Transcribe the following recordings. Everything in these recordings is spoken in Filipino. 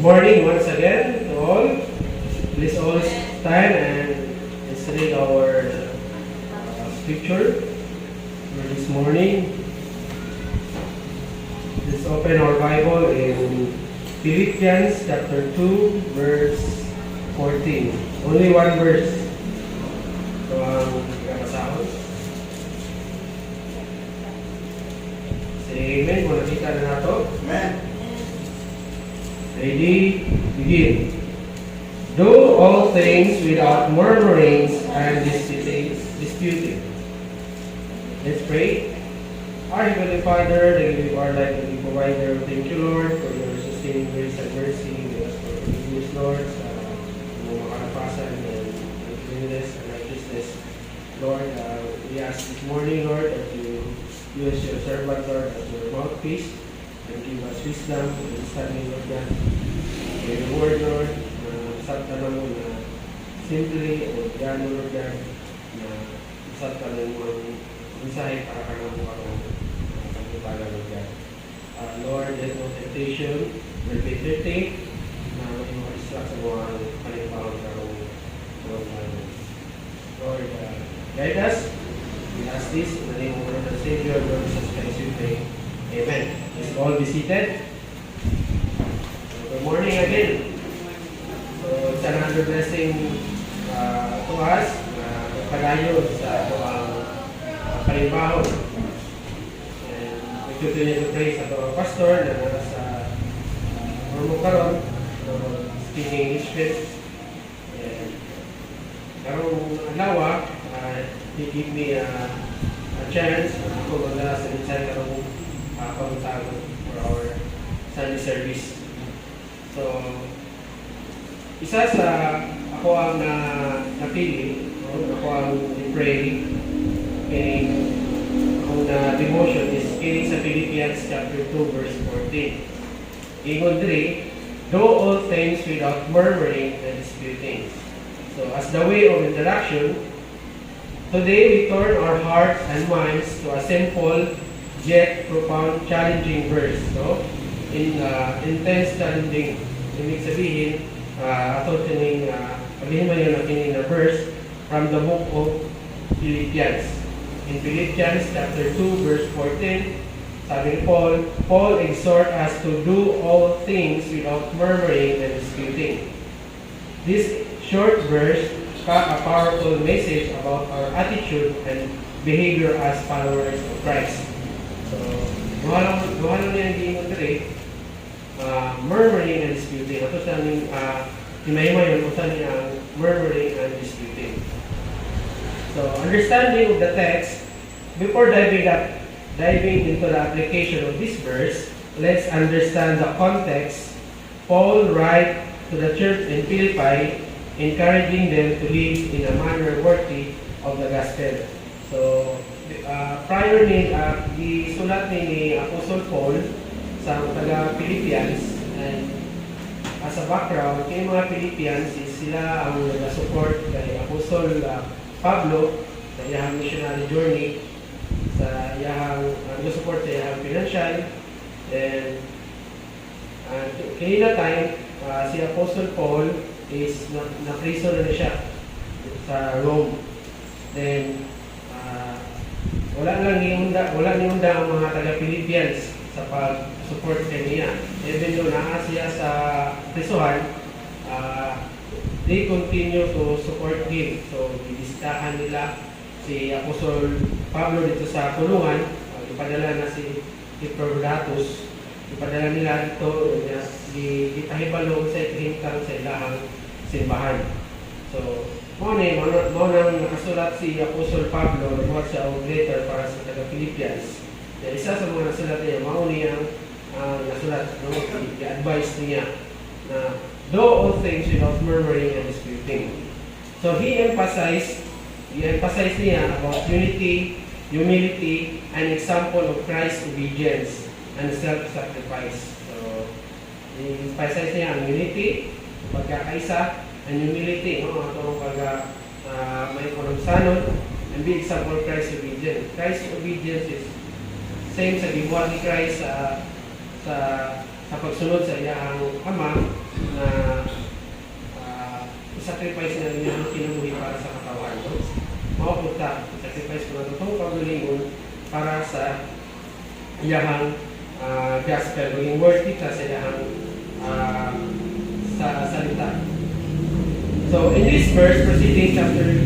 Morning once again to all. Please all stand and let's read our scripture for this morning. Let's open our Bible in Philippians chapter 2 verse 14. Only one verse. So ang kakasahod. Say amen. Kung nakita na nato. Amen. Ready? Begin. Do all things without murmurings and disputing. Let's pray. Our Heavenly Father, the giver of our life, the provider, thank you, Lord, for your sustaining grace and mercy. We ask for forgiveness, Lord, sa mga kalapasan and cleanliness and righteousness. Lord, we ask this morning, Lord, that you use your servant, Lord, as your mouthpiece and give us wisdom and understanding, Lord God. For your word, Lord, sabta na mo na simply o gano, Lord God, na sabta na mo mensahe para ka na mo karong pagpapala, Lord God. Lord, let no temptation will be entertained na maging ma-distract sa mga panimpawag karong Lord, guide us. We ask this in the name of our Lord and Savior, Lord Jesus Christ, we pray. Amen. Let's all be seated. Good morning again. So, it's another blessing to us na pagpalayo sa ang kalimbaho. And we continue to pray sa our pastor na nasa Ormo karon, speaking English. And karong adlaw, he give me a chance ako magdala sa minsan karong pagtago for our Sunday service. So, isa sa ako ang napili, ako ang pray, ang devotion is in sa Philippians chapter 2 verse 14. Ingon diri, do all things without murmuring and disputing. So, as the way of introduction, today we turn our hearts and minds to a simple yet profound, challenging verse. No? Intense challenging. Ibig sabihin, ato tining paghihimayon ang kining na verse from the book of Philippians. In Philippians chapter 2 verse 14, sabi ni Paul exhort us to do all things without murmuring and disputing. This short verse a powerful message about our attitude and behavior as followers of Christ. So, duha lang niya giingon diri, murmuring and disputing. Ato sa aming himay-himayon kung saan niya murmuring and disputing. So, understanding of the text, before diving into the application of this verse, let's understand the context. Paul writes to the church in Philippi, encouraging them to live in a manner worthy of the gospel. So, prior ni sulat ni Apostle Paul sa taga Philippians, and as a background, kay mga Philippians is sila ang nag-support kay Apostle Pablo sa iyang missionary journey, sa iyang nag-support sa iyang financial, and kanina time si Apostle Paul is na-prison na siya sa Rome. Then, wala niunda ang mga taga-Philippians sa pag-support kaniya. Even though naa siya sa prisuhan, they continue to support him. So, bibisitahan nila si Apostol Pablo dito sa kulungan. Ipadala na si Epaphroditus. Ipadala nila ito, ipahibalo sa hintang sa ilahang simbahan. So, mo nang nakasulat si Apostol Pablo, nagbuhat siya og letter para sa taga-Philippians. Isa sa mga nasulat niya, mao niyang nasulat, i-advise niya na do all things without murmuring and disputing. So, he emphasized niya about unity, humility, and example of Christ's obedience and self-sacrifice. So, i-emphasize niya ang unity, pagkakaisa, and humility, itong may konumsanon, and be example of Christ's obedience. Christ's obedience is same sa gibuhat ni Christ sa pagsunod sa iyang ama, na sacrifice na rin yung kinabuhi para sa katawan. No? Makapunta, sacrifice ko na itong pagalingon para sa iyahang gospel, maging worthy ka sa iyahang sa salita. So, in this verse, proceeding chapter 2,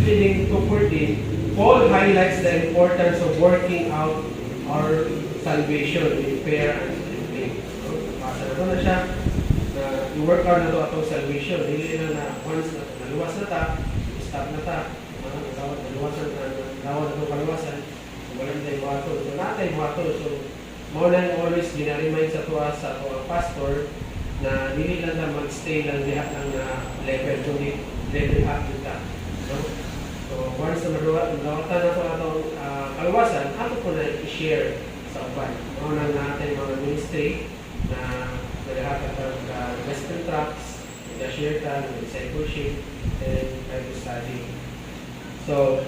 reading 2:14, Paul highlights the importance of working out our salvation in prayer and discipline. So, pasa na siya, na i-work out na ito atong salvation. Hindi na once na naluwas na ta, stop na ta, naluwasan na itong kaluwasan, so walang tayo buhaton. So, natay buhaton. So, maulang always ginaremind sa tuwa sa tuwa pastor na hindi lang na mag-stay lang diha lang na level, kundi level up dito. So, once na malawatan na ito atong kaluwasan, ato po na i-share sa uban. Maulang natin mga ministry na naghahatag ng gospel tracts, nag-share ka, nag-discipleship, and Bible study. So,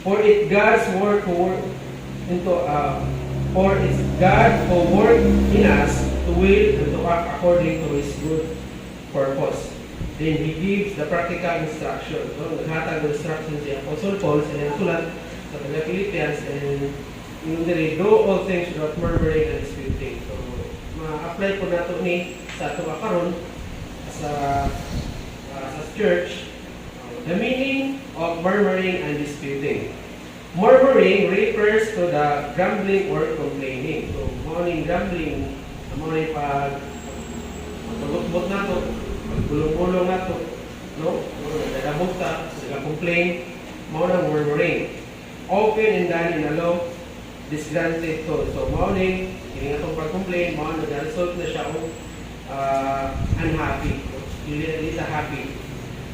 for it's God who work in us to will and to act according to His good purpose. Then He gives the practical instruction. So, naghatag ng instruction si Apostle Paul sa niyang sulat sa Philippians, and yung diri, do all things without murmuring and disputing. So, ma-apply po nato ni sa tuwa karon sa church. The meaning of murmuring and disputing. Murmuring refers to the grumbling or complaining. So, morning grumbling, morning pag-butbut na to, pag-bulong-bulong na to, no? Nagdadabog ta, nag-complain, morning murmuring. Open and done in a law, disgranted to. So, morning, hindi nga itong pag-complain, morning, nag-result na siya unhappy. Hindi sa happy.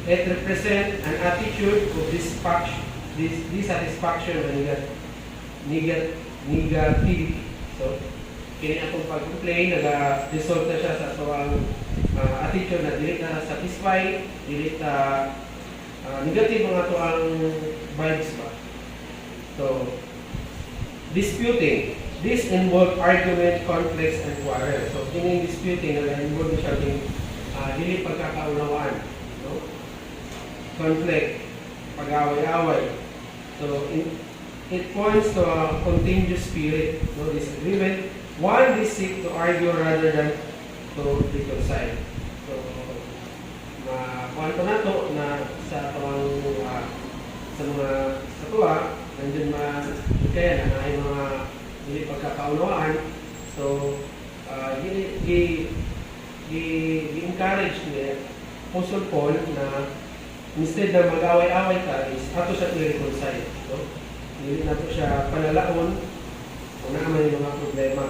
It represents an attitude of dissatisfaction and negativity. So, kini akong pag-complain, nag-result na siya sa tuwang attitude na dili na satisfy, dili na negative mga tuwang vibes ba. So, disputing. This involves argument, conflicts, and quarrel. So, kini disputing, nag-involve siya din dili pagkakaunawaan. No? Conflict, pag-away-away. So, it points to a continuous spirit, no disagreement. One is seek to argue rather than to reconcile. So, kuwanto na to na sa tawang sa tuwa, nandiyan kaya na ay mga hindi pagkakaunawaan. So, i-encourage niya Apostle Paul na instead na mag-away-away ka is ato siya i-reconcile. So, hindi na po siya panalaon kung naman yung mga problema.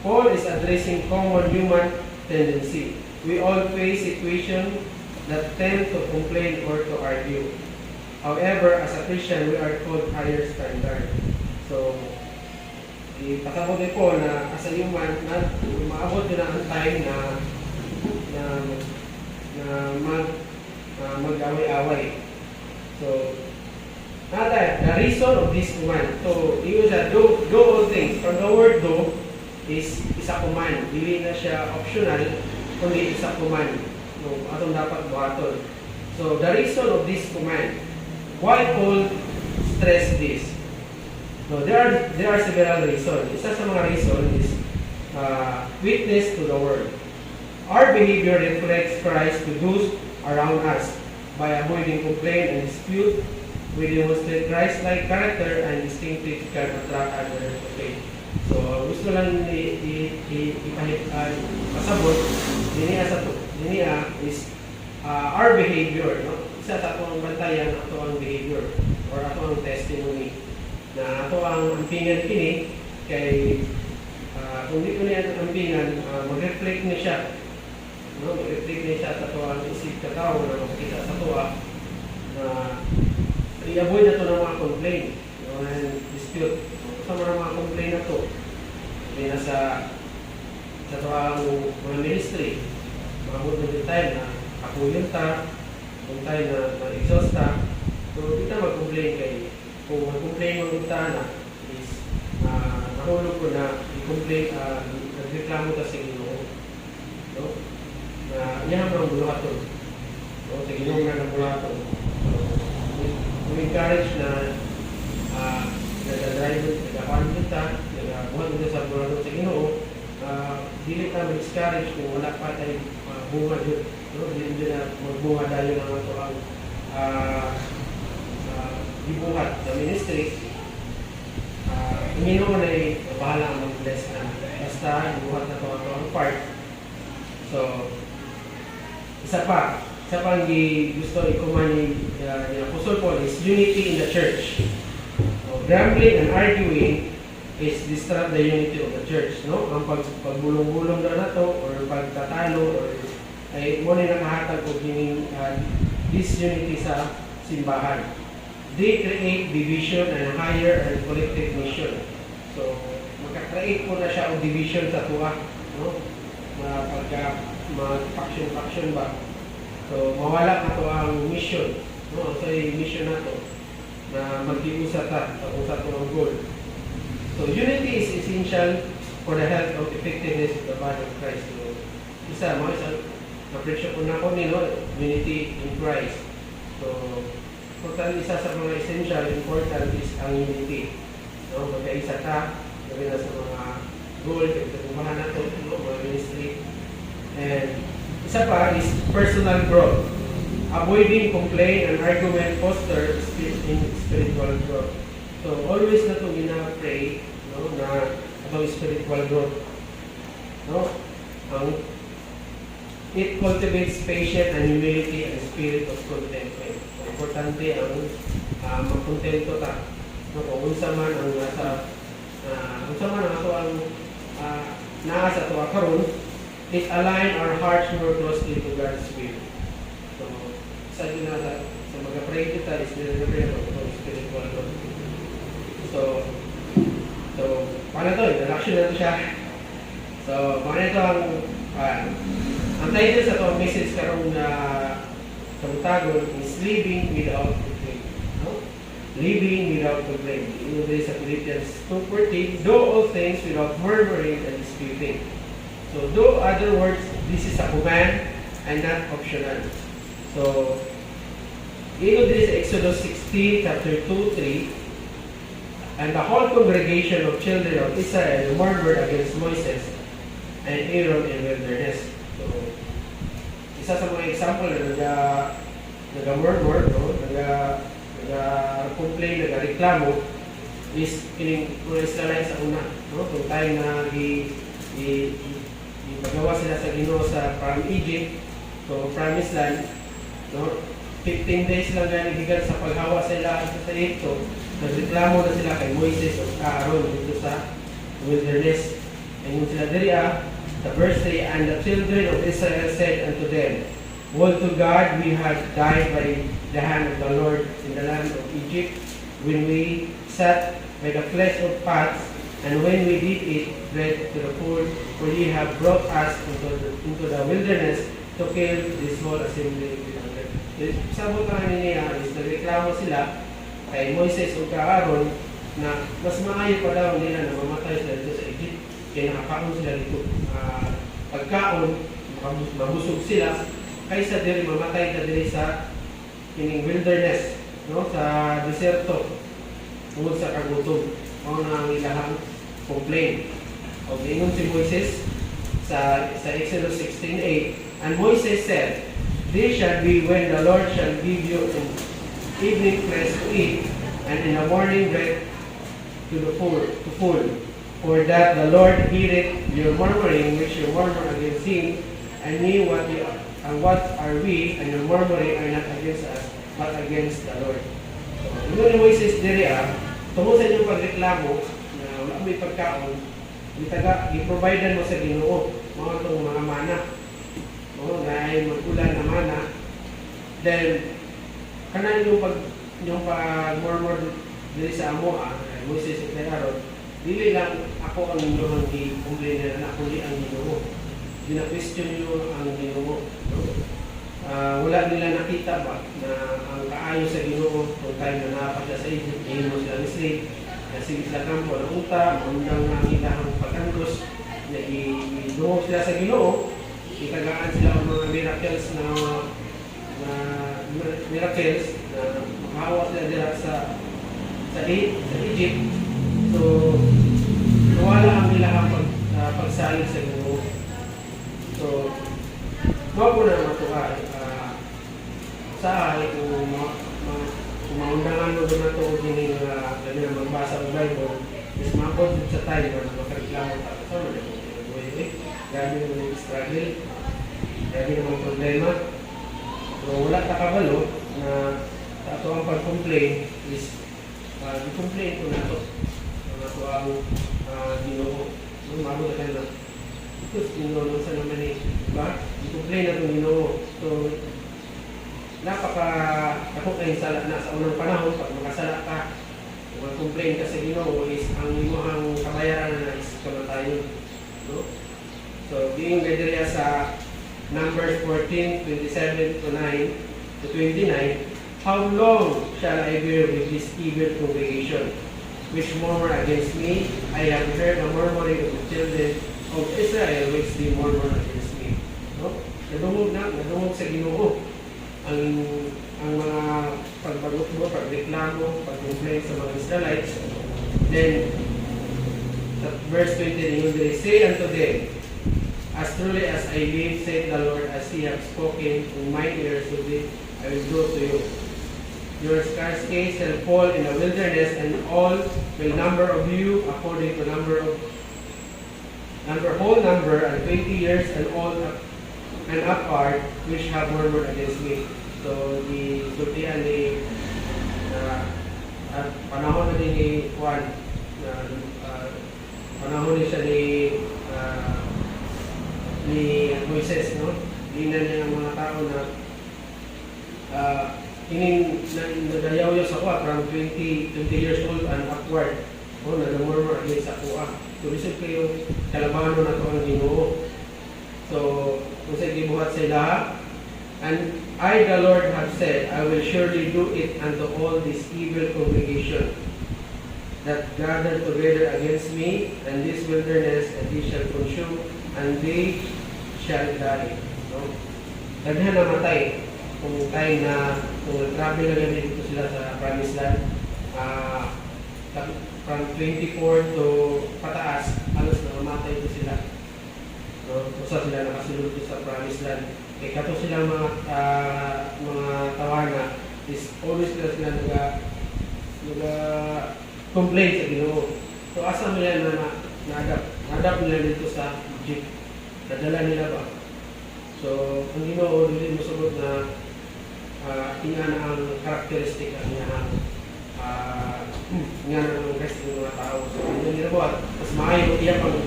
Paul is addressing common human tendency. We all face situations that tend to complain or to argue. However, as a Christian, we are called higher standard. So, ipatawag ni Paul na as a human, maabot din ang time na mag-away-away. So, the reason of this command. So, use that do all things. From the word do is isa command. Dili na siya optional, kundi isa command. So, atong dapat buhaton. So, the reason of this command. Why Paul stress this? So, there are several reasons. Isa sa mga reason is witness to the world. Our behavior reflects Christ to those around us. By avoiding complaint and dispute, we demonstrate Christ-like character and distinctive can attract others to faith. So, gusto lang pasabot, diniya is our behavior. No? Isa sa atong bantayan, ato ang behavior or ato ang testimony na ato ang ampingan kini kay kung di ko niya ampingan, mag-reflect niya siya. No, mag-reflect niya siya sa tuwa ang isip ka tao na makikita sa tuwa na i-avoid na ito ng mga complaint, and dispute. Sa mga complaint na ito, hindi na sa tuwa ang mga ministry, maabot na time na kapuyon ta, kung tayo na-exhaust ta. So, hindi ta mag-complain kayo. Kung mag-complain mo na is nahulog ko na i-complain, nagreklamo ta sa Ginoo. No? niya ang bulaton. So, sa Ginoo na ng bulaton. So, we encourage na nag-drive, nag-awan kita, nag-abuhan kita sa bulaton sa Ginoo. Dili ka ma-discourage kung wala pa tayo bunga dyan. No? Dili na magbunga tayo ng ito ang dibuhat na ministry. Ang Ginoo na bahala ang mag-bless na. Basta dibuhat na ito ang part. So, isa pa ang gusto ikuman ni Apostle Paul is unity in the church. So, grumbling and arguing is disrupt the unity of the church. No? Ang pagbulong-bulong na to or pagtatalo or ay mo na nakahatag o disunity sa simbahan. They create division and higher and collective mission. So, magka-create po na siya o division sa tuwa. No? Mag-faction ba? So, mawala na to ang mission. No? So, yung mission na to na mag-iusa ta sa usa to ang goal. So, unity is essential for the health of effectiveness of the body of Christ. So, na-preach ko na ko unity in Christ. So, total isa sa mga essential important is ang unity. No? Magkaisa ka, gawin na sa mga goal, pagkakumahan na ito, mga ministry. And isa pa is personal growth. Avoiding complaint and argument foster spiritual growth. So, always na ito gina-pray na itong spiritual growth. No? It cultivates patience and humility and spirit of contentment. Importante ang magkontento ta. No, kung unsa man ang nasa ato ang naa sa tuwa karon, it align our hearts more closely to God's will. So, sa mag-pray kita is nire-pray ng spiritual growth. So, paano ito? Introduction na ito siya. So, paano ito ang title sa itong message karong kabutagon is Living Without Complaint. No? Living without complaint. Ino din sa Philippians 2:14, do all things without murmuring and disputing. So, do other words, this is a command and not optional. So, ino din sa Exodus 16, chapter 2-3, and the whole congregation of children of Israel murmured against Moses and Aaron in wilderness. So, isa sa mga example na nag-murmur, nag-complain, nag-reklamo is kining mga Israelites sa una. No? Kung tayo na ipagawa sila sa Ginoo from Egypt to Promised Land, no? 15 days lang naligigan sa paghawa sila sa Egypto, nagreklamo na sila kay Moises o Aaron dito sa wilderness. And yung sila diri the verse 3, and the children of Israel said unto them, woe to God, we have died by the hand of the Lord in the land of Egypt, when we sat by the flesh of paths, and when we did eat bread to the full, for ye have brought us into the wilderness to kill this whole assembly with hunger. Sabot lang niya is nagreklamo sila kay Moises o kay Aaron na mas maayo pa daw nila na mamatay sila dito sa Egypt. Kaya nakakaon sila dito. Pagkaon, mabusog sila, kaysa diri mamatay na diri sa kining wilderness, no? Sa deserto, tungod sa kagutom. Mao na ang ilahang complaint. O ingon si Moises sa Exodus 16:8, and Moises said, this shall be when the Lord shall give you an evening flesh to eat, and in the morning bread to the full. For that the Lord heareth your murmuring, which you murmur against him, and ye what are we, and your murmuring are not against us, but against the Lord. So, ingon ni Moises diri tungod sa inyong pagreklamo na wala may pagkaon, i-providean mo sa Ginoo mga itong mga mana, no, na ay mag-ulan na mana. Then, kanan yung pag-murmur diri sa amo, Moises at Aaron, dili lang ako ang inyong i-complain na kundi ang Ginoo. Gina-question nyo ang Ginoo. No? Wala nila nakita ba na ang kaayo sa Ginoo kung tayo na napasyal sa Egypt, ngayon mo sila mislead, kasi sila kampo ng unta, maundang na ilang pagkandos, na i-Ginoo sila sa Ginoo, ikagaan sila ang mga miracle na miracles na makahawa sila dira sa Egypt. So wala ang ilang pagsalig sa Ginoo. So mao po na matuwa sa kung maundangan mo doon na ito din na magbasa ng Bible, is mabot sa tayo na makareklamo tayo. So, grabe naman yung struggle, grabe naman problema. So, wala takabalo na sa ito ang pag-complain is i-complain ko na ito. Ang ito ang Ginoo. So, mabot na na. Ito, Ginoo, sa naman eh. Diba? I-complain na itong Ginoo. So, napaka-takot na yung sala na sa unang panahon. Pag makasala ka, kung mag-complain ka sa Ginoo is ang imuhang kabayaran na is kamatayon. No? So, being gathered sa Numbers 14:27 to 9 to 29, how long shall I bear with this evil congregation, which murmur against me? I have heard the murmuring of the children of Israel, which they murmur against me. No? Nadungog sa Ginoo ang mga pagbagot mo, pagreklamo, pag-complain sa mga Israelites. Then, verse 20, they say unto them, as truly as I live, saith the Lord, as ye have spoken in my ears today, I will do to you. Your scarce case shall fall in the wilderness, and all will number of you according to whole number, and 20 years, and all and upward, which have murmured against me. So, di sultihan ni panahon na ni Juan, panahon ni siya ni Moises, no? Dinan niya ng mga tao na nadayaw sa kuha from 20 years old and upward. Nag-murmur against sa kuha. So, lisod kayo, kalabano na ito ang Ginoo. So, kung sa'yo gibuhat sa ilaha, and I, the Lord, have said, I will surely do it unto all this evil congregation that gather together against me, and this wilderness, and they shall consume, and they shall die. No? Daghan namatay kung time na kung nag-travel na ganyan dito sila sa Promised Land, from 24 to pataas, halos na mamatay ito sila. No? Usa sila nakasulod sa Promised Land. Kaya kato silang mga tawana is always sila nag-complain sa Ginoo. So asa nila na-adapt nila dito sa Egypt. Nadala nila ba? So ang Ginoo dili mo sunod na tingnan ang karakteristik niya nga ng rest ng mga tao. So hindi nila ba? Mas maayo iya pang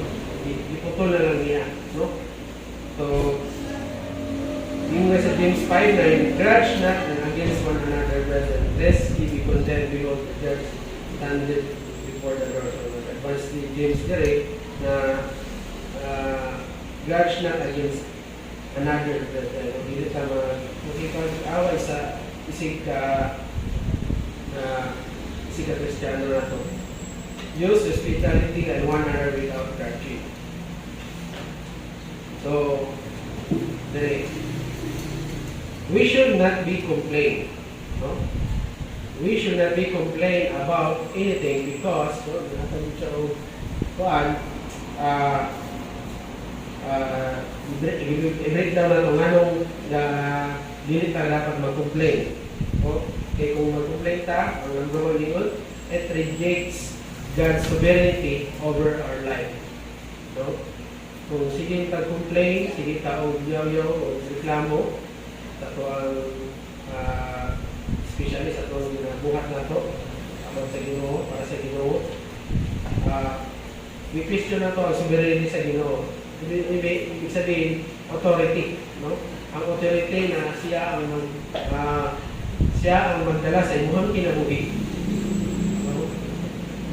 iputol na lang niya. No? So yung sa James 5:9, grudge not against one another, brethren, lest ye be condemned, behold, the judge standeth before the Lord. So, advance ni James dire na grudge not against another, brethren. Hindi ka makikipag-away sa isig ka Kristiyano na to. Use hospitality and one another without grudging. So, dire, we should not be complaining. No? We should not be complaining about anything because i-breakdown na itong anong dili ka dapat mag-complain. Okay, kung mag-complain ta, ang number one yun, it rejects God's sovereignty over our life. No? Kung sige tag-complain, sige taong yaw-yaw o reklamo, ito ang specialist at ang buhat na ito para sa Ginoo, we question na ito ang sovereignty sa Ginoo. Ibig sabihin, authority. No? Ang authority na siya ang magdala sa imuhang kinabuhi. No?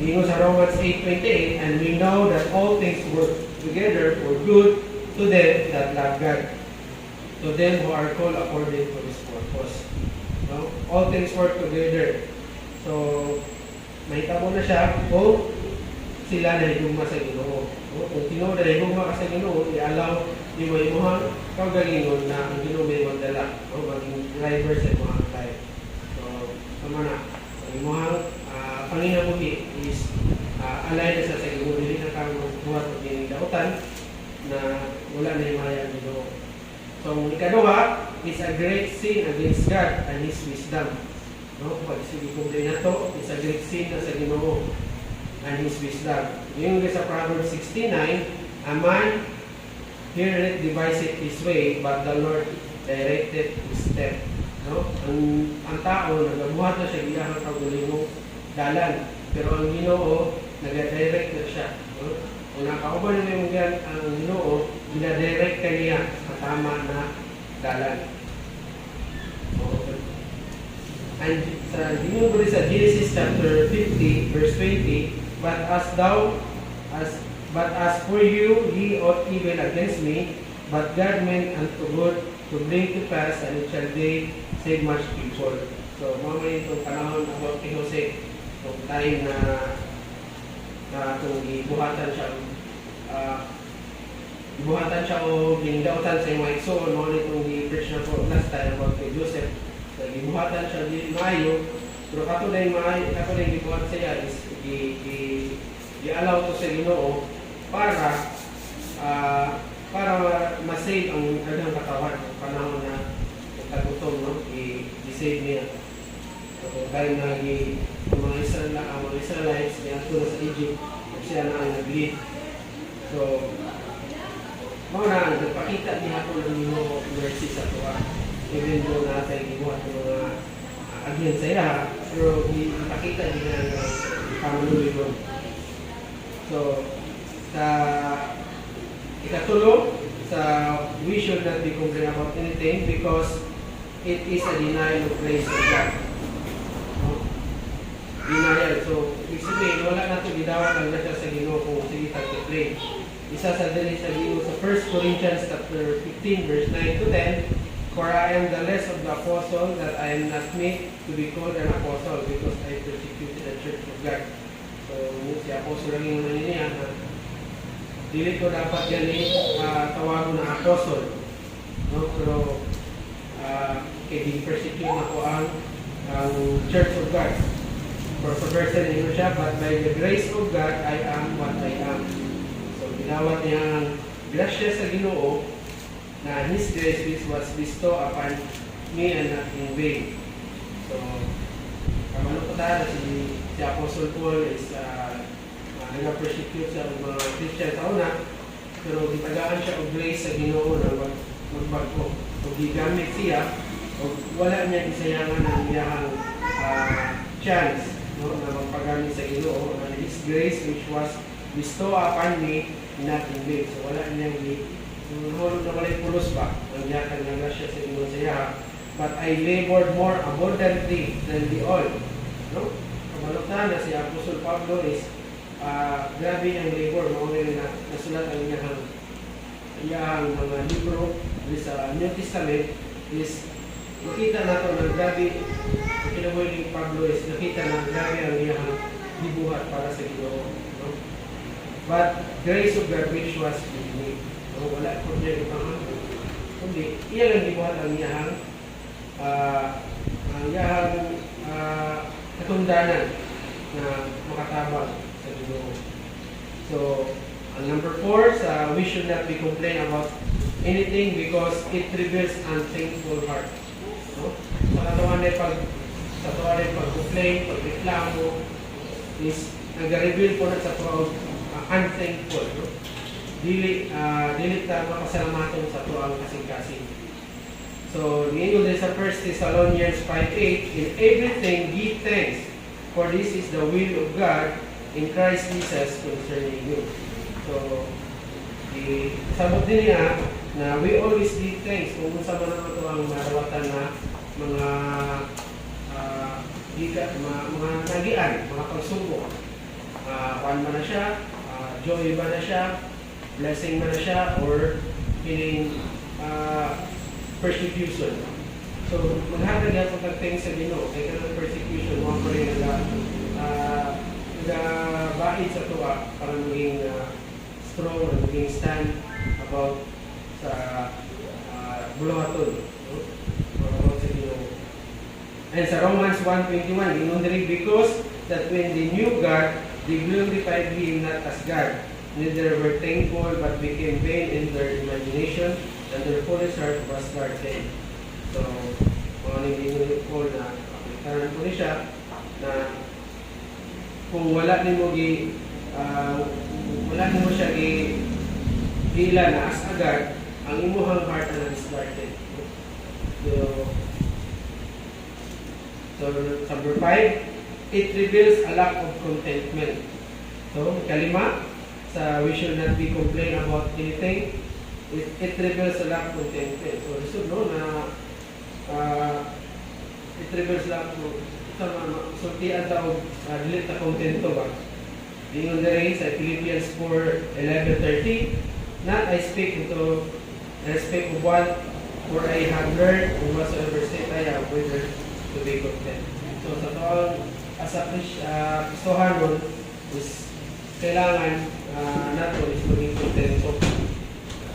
Ginoo sa Romans 8:28, and we know that all things work together for good to them that love God, to them who are called according to His purpose. No? All things work together. So, mahita mo na siya kung sila na higugma sa Ginoo. No? Kung tinuod na higugma ka sa Ginoo, i-allow di mo imuhang kaugalingon na ang Ginoo may magdala, no? Maging driver sa imuhang life. So, tama na. Ang imuhang panginabuhi is alay na sa Ginoo, dili na kang magbuhat o ginidautan na wala na himaya ang Ginoo. So, ang ikaduha is a great sin against God and His wisdom. No? Pag sige kung din na to, is a great sin na sa Ginoo and His wisdom. Yung sa Proverbs 69, a man heareth deviseth his way, but the Lord directed his step. No? Ang tao, nagabuhat na siya giyahang kagulingong dalan. Pero ang Ginoo, nag-direct na siya. No? Kung nakauban na yung gan ang Ginoo, gina-direct ka niya sa tama na dalan. And sa Ginoo sa Genesis chapter 50, verse 20, but as for you, ye ought evil against me, but God meant unto good to bring to pass, and it shall they save much people. So, mamaya itong panahon about kay Jose, itong time na kung ibuhatan siya o ginidautan sa mga igsoon, mga itong i-preach na po last time about kay Joseph. So, ibuhatan siya di maayo, pero kato na yung maayo, kato na yung ibuhat siya is i-allow to sa Ginoo para ma-save ang kanyang katawan ang panahon na kagutom, no? I-save niya. So, kung tayo na mga Israelites na ito sa Egypt, siya na ang nag-lead. So, mga na, nagpakita niya ako ng Ginoo mercy sa tuwa. Even though natin ibuhat ng mga against sa iya, pero ipakita niya ng pamanuloy doon. So, sa ikatulo, we should not be complaining about anything because it is a denial of grace of God. No? Denial. So, ibig sabihin, wala na ito gidawat ang grasya sa Ginoo kung sige tag-pray. Isa sa dali sa Ginoo sa 1 Corinthians chapter 15, verse 9 to 10, for I am the less of the apostle, that I am not made to be called an apostle because I persecuted the church of God. So, si apostle lang yung niya na dili ko dapat yan tawago na apostle. No? Pero kaya persecute na ko ang church of God. For perversion in siya, but by the grace of God, I am what I am. So, ginawat niya ang grasya sa Ginoo na His grace which was bestowed upon me and not in vain. So, kamano ko tayo si Apostle Paul is nag-persecute sa mga Christian sa una, pero gitagaan siya og grace sa Ginoo na magbago. So, gigamit siya, o wala niya gisayangan ang iyang chance, no, na magpagamit sa Ginoo, and His grace which was bestowed upon me, not in vain. So, wala niya hulog na walay pulos ba ang yatag ng grasya sa Ginoo siya, but I labored more abundantly than the all. No? Kamaluktan na si Apostol Pablo is grabe ang labor, maunay na nasulat ang iyang mga libro sa New Testament is makita nato na grabe ang kinabuhi ni Pablo is nakita na grabe ang iyang dibuhat para sa Ginoo. No? But grace of God which was with me. So, wala ko niya ipang kundi iya lang dibuhat ang iyang katundanan na makatabang sa Ginoo. So, number 4, we should not be complaining about anything because it reveals unthankful heart. No? Sa tuwa rin pag-complain, pag-reklamo, is nag-reveal po na sa tuwa unthankful. No? Dili ta makasalamaton sa tuwa kasing-kasing. So, ngayon din sa 1 Thessalonians 5:8, in everything give thanks, for this is the will of God in Christ Jesus concerning you. So, sabot din niya na we always give thanks kung sa man naman ito ang marawatan na mga nagian, mga pagsubok. Kuan ba na siya, joy ba na siya, blessing ba na siya, or feeling persecution. So, maghatag yan pag nag-thanks sa Ginoo, kaya ka ng persecution, mga pa rin nila, bahid sa tuwa para maging strong and maging stand about sa bulawaton. No? About sa Ginoo. And sa Romans 1:21, ginon diri, because that when they knew God, they glorified Him not as God, neither were thankful, but became vain in their imagination, and their foolish heart was darkened. So, mga nilingin ko na apliktaran ko ni siya na kung wala nimo siya gila na as agad, ang imuhang heart na discarded. So number 5, it reveals a lack of contentment. So, kalima, we should not be complain about anything. It reveals a lack of contentment. So, lisod no na it reveals lack of sultian tao dili ta kontento ba. Ingon diri sa Philippians 4:11-13, not I speak into respect of what for I have learned and whatsoever state I have, whether to be content. So sa taong asa Kristohanon is kailangan nato is maging kontento.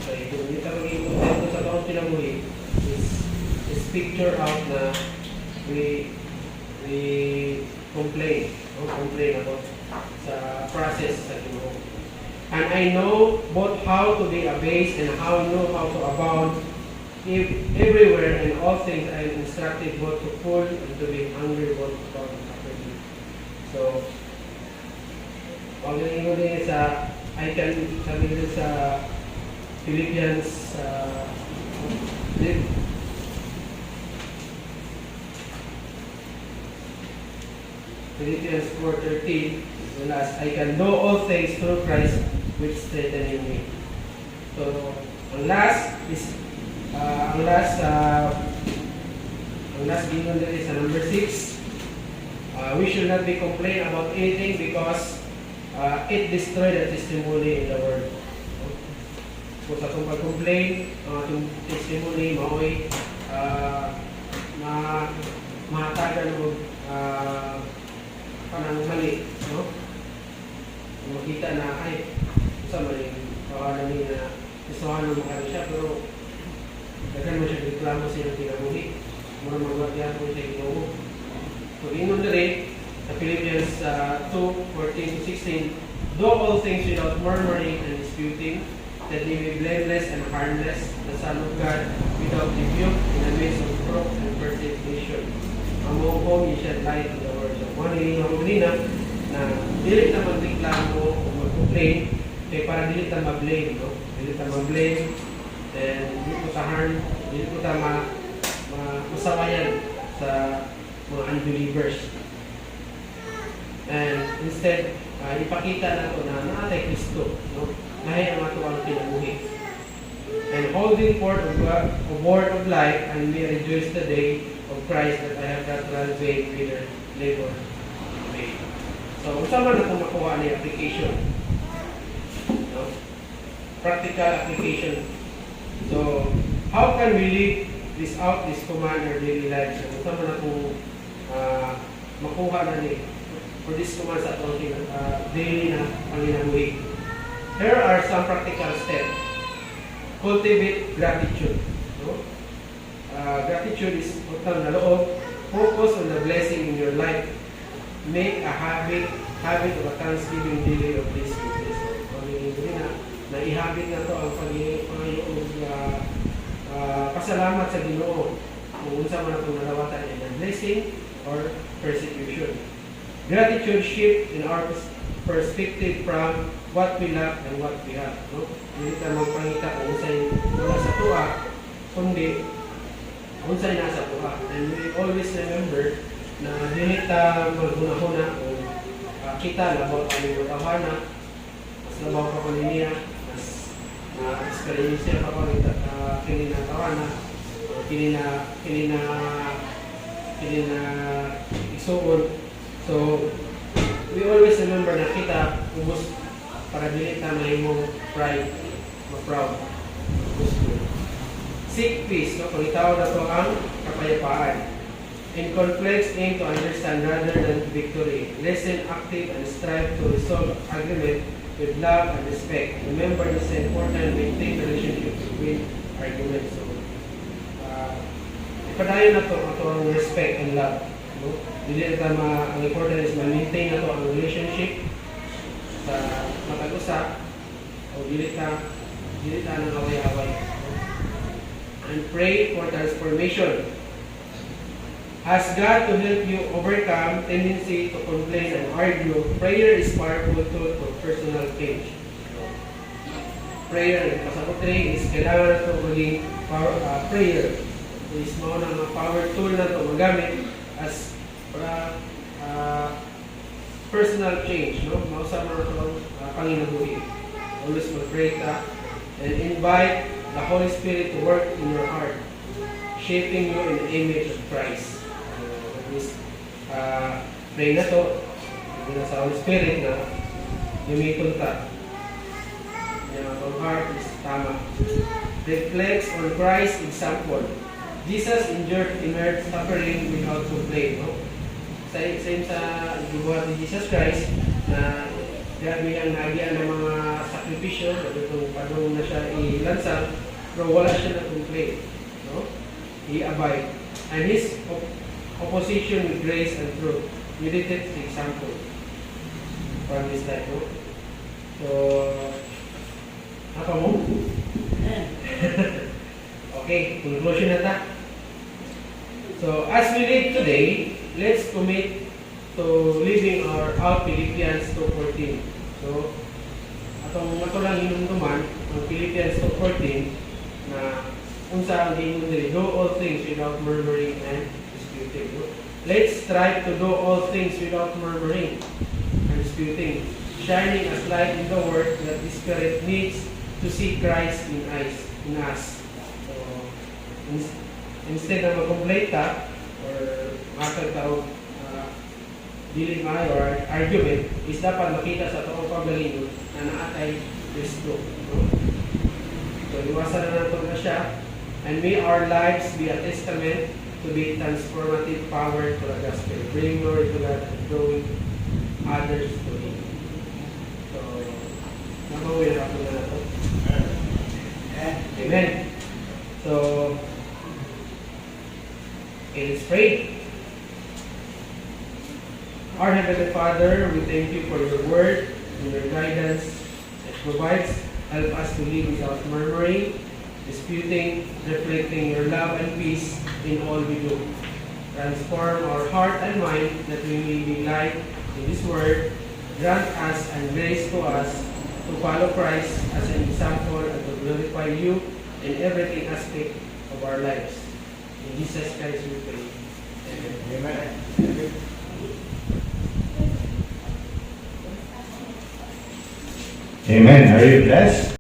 Okay, kung hindi ka maging kontento sa taong kinabuhi is picture out na we complain about sa process sa Ginoo. And I know both how to be abased and how to abound everywhere in all things. I am instructed both to full and to be hungry, both to abound and to. So, pag nangyayon din I can sabi din sa Philippians Philippians 4:13, the last, I can do all things through Christ which strengthens me. So, ang last gingon diri sa number 6, we should not be complain about anything because it destroy the testimony in the world. Kung sa itong pag-complain, itong testimony, maoy, mahatagan mo panang mali, no? Makita na, ay, sa mali, kawalan niya na isuhan mo ka siya, pero daghan mo siya reklamo sa iyong kinabuhi. Mura magwagyan po siya Ginoo. So, ingon na rin, sa Philippians 2:14-16, do all things without murmuring and disputing, that they may be blameless and harmless, the Son of God, without rebuke, in the midst of crook and persecution. Ang mga home, you shed light in the world. So, kung ano yung kanina, na dili na magreklamo o mag-complain, kaya para dili na ma-blame, no? Dili na ma-blame, and dili ko ta harm, dili ko ta masawayan sa mga unbelievers. And instead, ipakita na ito na naatay Kristo, no? Nahay ang ato ang kinabuhi. And holding forth of God, a word of life, and may rejoice the day of Christ that I have not run vain with their labor made. So, kung saan man na kung makuha na application, no? Practical application. So, how can we live this out, this command in our daily life? So, kung saan man na kung makuha na ni for this command sa atong daily na panginabuhi. Here are some practical steps. Cultivate gratitude. No? Gratitude is utang na loob. Focus on the blessing in your life. Make a habit of a thanksgiving daily of this goodness. Na i-habit na to ang Panginoon pasalamat sa Ginoo. Kung unsa man itong nalawatan ay blessing or persecution. Gratitude shift in our perspective from what we lack and what we have. No? Hindi ka magpangita kung unsay wala sa tuwa, kundi unsay nasa tuwa. And we always remember na dili ta maghuna-huna kung kita labaw ang mga tawana, mas labaw ka pa niya, mas experience pa pa kini na tawana, kini na isuon. So, we always remember na kita ubos para dili ta mahimong pride, ma-proud. Seek peace, no? Pangitawag na to ang kapayapaan. In conflicts, aim to understand rather than victory. Listen, active, and strive to resolve argument with love and respect. Remember, this is important. Maintain relationship with arguments. So, ipadayon na to ang respect and love. No? Dili na ang important is ma-maintain na to ang relationship sa matag-usap o dili ta ng away-away. And pray for transformation. Ask God to help you overcome tendency to complain and argue. Prayer is powerful tool for personal change. Prayer, pasabot rin is kailangan na ito maging prayer. Is mo na mga power tool na ito magamit as para personal change. No? Mausap na ito panginabuhi. Always mag-pray ka and invite the Holy Spirit to work in your heart, shaping you in the image of Christ. Pray na to na sa Holy Spirit na yumitong ka ang heart is tama. Reflects on Christ's example. Jesus endured immense suffering without complaint. No? Same sa buhat ni Jesus Christ na grabe ang nagyan ng mga sakripisyo itong padung na siya ilansang pero wala siya na complaint. No? He abide. And his opposition with grace and truth. Meditate the example from this type. No? So, apa mo? Okay, conclusion na ta. So, as we live today, let's commit to living out Philippians 2:14. So, ato lang hinumduman ang Philippians 2:14 na unsa ang giingon diri, do all things without murmuring and disputing. No? Let's strive to do all things without murmuring and disputing, shining as light in the world that the Spirit needs to see Christ in us. So, instead na mag-complain ka or makag tao dili maayo or argument, is dapat makita sa toong pagalingon na naatay Kristo. No? So, iwasan na natin na siya. And may our lives be a testament to be transformative power to the gospel. Bring glory to God and drawing others to Him. So, nakawin ako na ito. Amen. So, let's pray. Our Heavenly Father, we thank you for your word and your guidance that provides. Help us to live without murmuring, disputing, reflecting your love and peace in all we do. Transform our heart and mind that we may be light in this word. Grant us and grace to us to follow Christ as an example and to glorify you in every aspect of our lives. In Jesus Christ we pray. Amen. Amen. Amen. Are you blessed?